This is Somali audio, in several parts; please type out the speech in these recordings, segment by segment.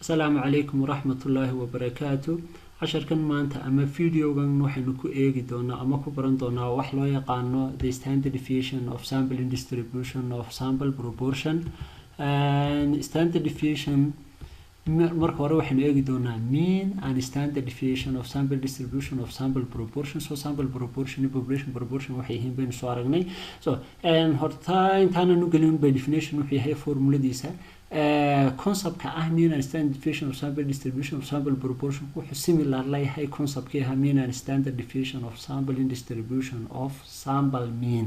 السلام عليكم ورحمة الله وبركاته. عشر كان مانتا أما فيديو كان وحنا كو إيجي دونا أما كو بران دونا وحلو يقانو the standard deviation of sampling distribution of sample proportion and standard deviation marka hore waxaynu eegi doonaa mean and standard deviation of sample distribution of sample proportion. So sample proportion iyo population proportion waxay yihiin baynu soo aragnay. So horta intaananu gelin by definition wuxuu yahay formuladiisa conceptka ah mean and standard deviation of sample distribution of sample proportion wuxuu similar la yahay conceptkii ah mean and standard deviation of sampling distribution of sample mean.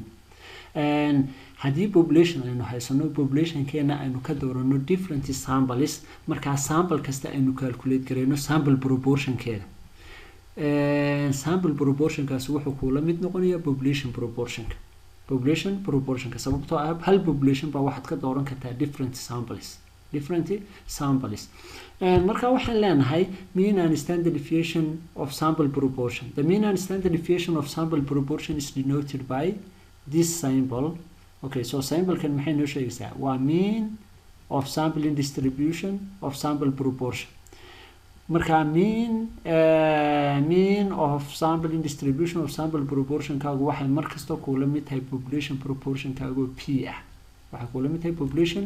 haddii population aynu haysano population keena aynu ka doorano different samples marka sample kasta aynu calculate gareyno sample proportion keeda sample proportion kaas wuxuu kula mid noqonayaa population proportion ka sababtoo ah hal population ba waxaad ka dooran kartaa different samples marka waxaan leenahay mean and standard deviation of sample proportion. The mean and standard deviation of sample proportion is denoted by this symbol. Okay, so symbol can maxay noo sheegaysaa waa mean of sampling distribution of sample proportion. marka mean of sampling distribution of sample proportion kaagu waxay markasta kula mid tahay population proportion kaagu p ah waxay kula mid tahay population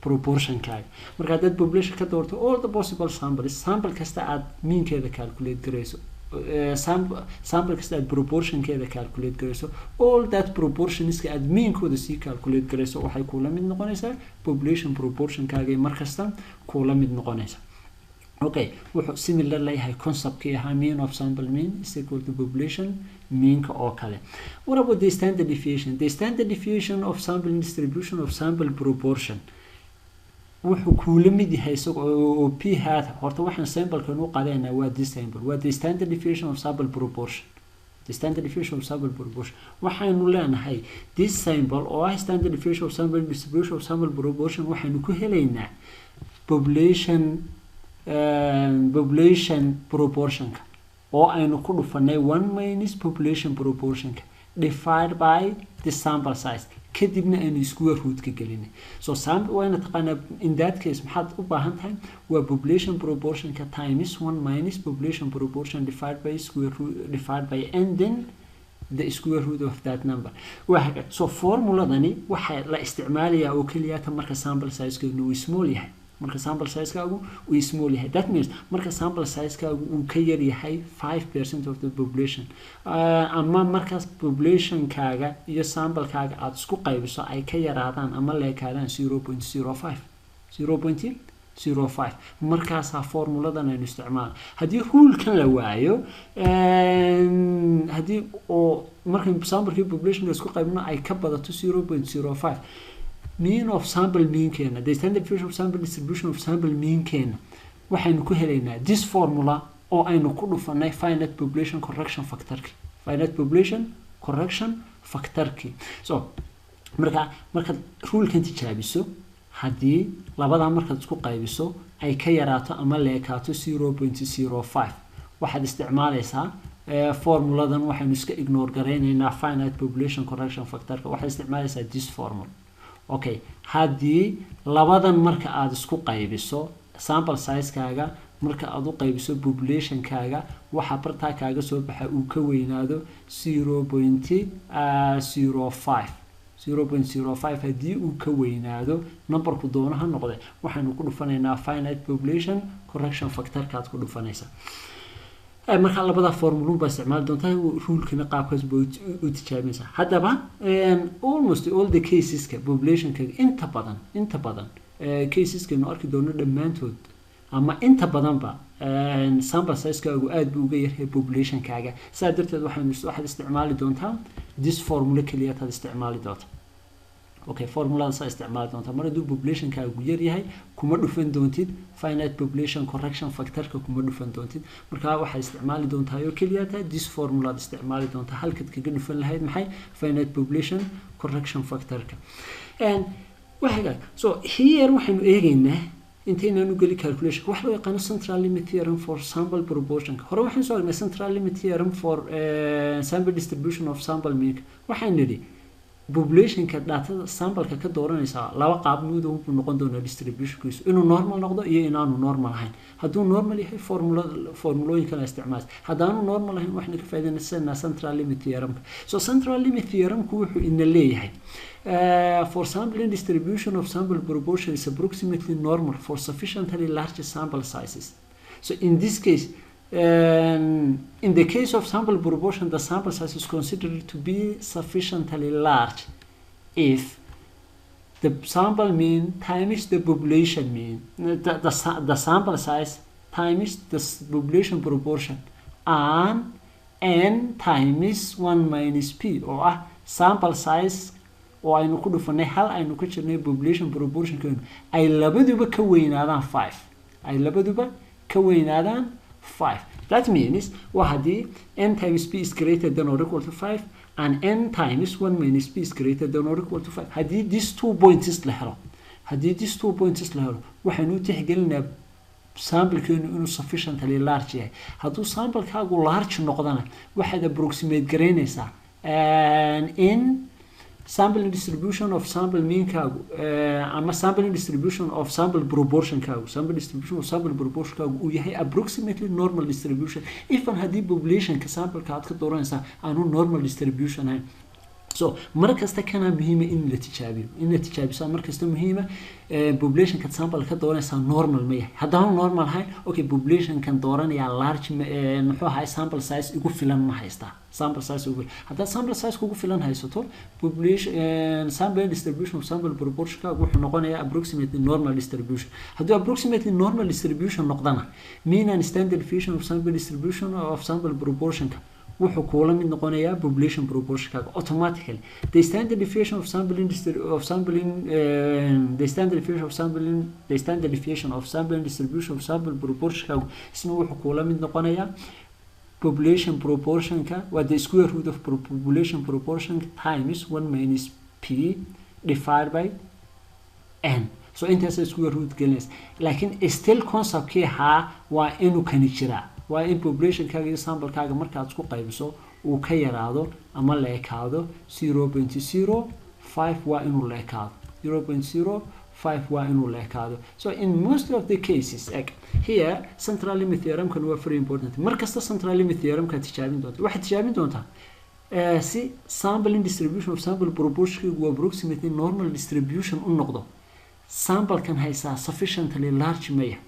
proportion kaaga. marka dad population ka doorto all the possible samples sample kasta aad meankeeda calculate gareyso sample kasta aad proportion keeda calculate gareyso all that proportions ka aad meankooda si calculate gareyso waxay kula mid noqonaysaa population proportion kaaga markasta kula mid noqonaysaa. Okay, wuxuu similar leeyahay conceptkii ahaa mean of sample mean is equal to population meanka oo kale. What about the standard deviation? The standard deviation of sampling distribution of sample proportion wuxuu kula mid yahay isagoo p hat horta waxaan sample-kan u qaadaynaa waa this symbol waa the standard deviation of sample proportion. The standard deviation of sample proportion waxaanu leenahay this symbol oo ah standard deviation of sample distribution of sample proportion waxaanu ku helaynaa population proportionka oo aynu ku dhufanay 1 minus population proportionka divided by the sample size kadibna aynu square root ka gelinay. So sample wayna taqaana in that case maxaad u baahan tahay waa population proportionka times 1 minus population proportion divided by square root divided by and then the square root of that number. waxa so formuladani waxa la isticmaalayaa oo kaliya marka sample size-keedu uu small yahay marka sample size-kaagu uu small yahay that means marka sample size-kaagu uu ka yar yahay 5% of the population ama markaas population-kaaga iyo sample-kaaga aad isku qaybiso ay ka yaraadaan ama leekaadaan 0.05 markaasaa formuladan aynu isticmaalo. haddii rule-kan la waayo haddii oo marka sample-kii population isku qaybino ay ka badato 0.05 mean of sample mean keena the standard deviation of sample distribution of sample mean keena waxaynu ku helaynaa this formula oo aynu ku dhufanay finite population correction factor-ki. So marka rule-kan tijaabiso haddii labada markaad isku qaybiso ay ka yaraato ama leekaato 0.05 waxaad isticmaalaysaa formuladan waxaynu iska ignore gareynaynaa finite population correction factor-ka waxaad isticmaalaysaa this formula. Okay, haddii labadan marka aad isku qaybiso sample size-kaaga marka aad u qaybiso population-kaaga waxa bartaa kaaga soo baxa uu ka weynaado 0.05 haddii uu ka weynaado numberku doonaha noqde waxaanu ku dhufanaynaa finite population correction factor-ka aad ku dhufanaysaa. marka labada formula ba isticmaal doontaa rule-kana qaabkaas buu u tijaabinaysaa. haddaba almost all the cases ka population-ka inta badan cases-ka nu arki doono dhammaantood ama inta badanba sample size-kaagu aad buu uga yaryahay population-kaaga saa darteed waxaad isticmaali doontaa this formula kaliya aad isticmaali doontaa. Okay, formulada saa isticmaali doontaa mar hadduu population-kaagu yar yahay kuma dhufan doontid finite population correction factor-ka kuma dhufan doontid marka waxaad isticmaali doontaa oo kaliya this formula aad isticmaali doontaa halkaad kaga dhufan lahayd maxay finite population correction factor-ka. so here waxaynu eegaynaa intaynaanu geli calculation wax loo yaqaano central limit theorem for sample proportion. hore waxaan soo aragnay central limit theorem for sample distribution of sample mean waxaan nidhi population ka data sample ka dooranaysa laba qaab mid uu noqon doono distribution kiisu inuu normal noqdo iyo inaanu normal ahayn hadduu normal yahay formulooyin kala isticmaal haddaanu normal ahayn waxna ka faa'iideysanaa central limit theorem so central limit theorem ku wuxuu ina leeyahay for sampling distribution of sample proportion is approximately normal for sufficiently large sample sizes so in this case in the case of sample proportion, the sample size is considered to be sufficiently large if the sample mean times the population mean, the sample size times the population proportion, and n times 1 minus p, or sample size oo aynu ku dhufanay hal aynu ka jirnay population proportion ay labaduba ka weynaadaan 5 ay labaduba ka weynaadaan 5 that means hadii n times p is greater than or equal to 5 and n times 1 minus p is greater than or equal to 5 hadii these 2 points la helo waxaynu tixgelinaa sample-keenu inuu sufficiently large yahay hadduu sample-kaagu large noqdana waxaad approximate garaynaysaa in sampling distribution of sample mean kaagu ama sampling distribution of sample proportion kaagu uu yahay approximately normal distribution even haddii population ka sample ka aad ka dooranaysaa aanu normal distribution ahayn so markasta kana muhiima in la tijaabiyo markasta muhiima population ka sample ka dooranaysaa normal ma yahay haddaan normal ahayn okay population kan dooranaya large muxuu ahay sample size ugu filan ma haystaa sample size ugu hadda sample size ugu filan haysato population sample distribution of sample proportion ka wuxuu noqonayaa approximately normal distribution haddii approximately normal distribution noqdana mean and standard deviation of sample distribution of sample proportion ka wuxuu kula mid noqonayaa population proportion ka automatically the standard deviation of sampling distribution of sample proportion ka isna wuxuu kula mid noqonayaa population proportion ka waa the square root of population proportion times 1 minus p divided by n so intaas square root gelinaysa laakiin still concept kii waa inuu kani jiraa waa in population kaaga iyo sample kaaga markaad isku qaybiso uu ka yaraado ama la ekaado 0.05 waa inuu la ekaado 0.05 waa inuu la ekaado so in most of the cases here central limit theorem kan waa very important markasta central limit theorem ka tijaabin doonto waxaad tijaabin doontaa si sampling distribution of sample proportion uu approximately normal distribution u noqdo sample kan haysaa sufficiently large maya